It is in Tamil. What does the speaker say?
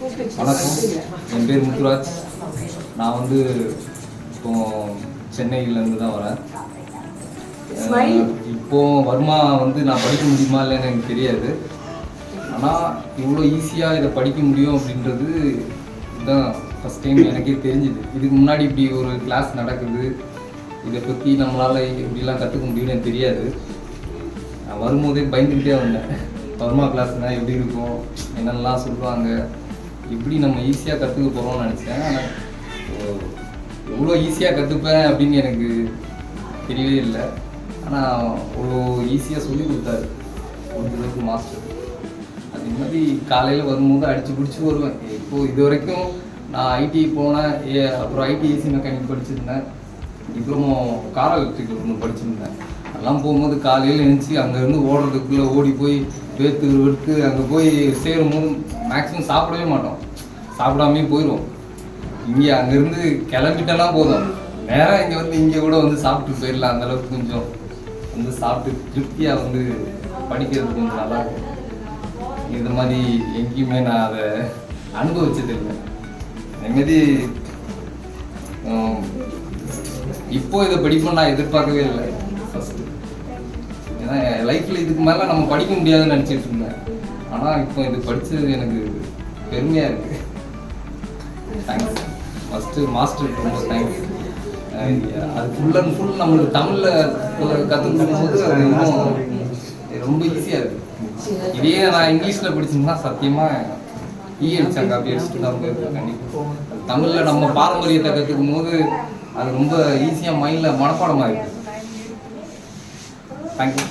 வணக்கம், என் பேர் முத்துராஜ். நான் வந்து இப்போ சென்னையிலேருந்து தான் வரேன். இப்போ வர்மா வந்து நான் படிக்க முடியுமா இல்லைன்னு எனக்கு தெரியாது. ஆனால் இவ்வளோ ஈஸியாக இதை படிக்க முடியும் அப்படின்றது இதுதான் ஃபஸ்ட் டைம் எனக்கே தெரிஞ்சுது. இதுக்கு முன்னாடி இப்படி ஒரு கிளாஸ் நடக்குது, இதை பற்றி நம்மளால் இப்படிலாம் கற்றுக்க முடியும்னு எனக்கு தெரியாது. நான் வரும்போதே பயந்துக்கிட்டே வந்தேன். வர்மா கிளாஸ்னால் எப்படி இருக்கும், என்னென்னலாம் சொல்லுவாங்க, எப்படி நம்ம ஈஸியாக கற்றுக்க போகிறோம்னு நினச்சேன். ஆனால் எவ்வளோ ஈஸியாக கற்றுப்பேன் அப்படின்னு எனக்கு தெரியவே இல்லை. ஆனால் அவ்வளோ ஈஸியாக சொல்லி கொடுத்தாரு ஒருத்தருக்கு மாஸ்டர். அதே மாதிரி காலையில் வரும்போது அடித்து பிடிச்சி வருவேன். இப்போது இது வரைக்கும் நான் ஐடி போனேன், அப்புறம் ஐடி ஏசி மெக்கானிக் படிச்சிருந்தேன், டிப்ளமோ கார் எலக்ட்ரிக்கல் ஒன்று படிச்சிருந்தேன். அதெல்லாம் போகும்போது காலையில் எழுந்துச்சி அங்கேருந்து ஓடுறதுக்குள்ளே ஓடி போய் வேர்த்து அங்கே போய் சேரும்போது மேக்ஸிமம் சாப்பிடவே மாட்டோம், சாப்பிடாமே போயிடுவோம். இங்கே அங்கேருந்து கிளம்பிட்டெல்லாம் போதும், நேராக இங்கே வந்து இங்கே கூட வந்து சாப்பிட்டு போயிடலாம். அந்தளவுக்கு கொஞ்சம் வந்து சாப்பிட்டு திருப்தியாக வந்து படிக்கிறது கொஞ்சம் நல்லாயிருக்கும். இந்த மாதிரி எங்கேயுமே நான் அதை அனுபவிச்சதில்லை. அதேமாரி இப்போ இதை படிப்போம் நான் எதிர்பார்க்கவே இல்லை ஃபஸ்ட்டு. ஏன்னா லைஃப்பில் இதுக்கு மேலே நம்ம படிக்க முடியாதுன்னு நினச்சிட்டு இருந்தேன். ஆனால் இப்போ இது படித்தது எனக்கு பெருமையாக இருக்குது. தேங்க்ஸ் ஃபஸ்ட்டு மாஸ்டருக்கு ரொம்ப தேங்க்ஸ். அது ஃபுல் அண்ட் ஃபுல் நம்மளுக்கு தமிழில் கற்றுக்கும் போது அது இன்னும் ரொம்ப ஈஸியாக இருக்குது. இதே நான் இங்கிலீஷில் படிச்சோம்னா சத்தியமாக அடிச்சாங்க, காப்பி அடிச்சுட்டு தான் போயிருக்கேன். கண்டிப்பாக தமிழில் நம்ம பாரம்பரியத்தை கற்றுக்கும் போது அது ரொம்ப ஈஸியாக மைண்டில் மனப்பாடமாக இருக்குது. தேங்க்யூ.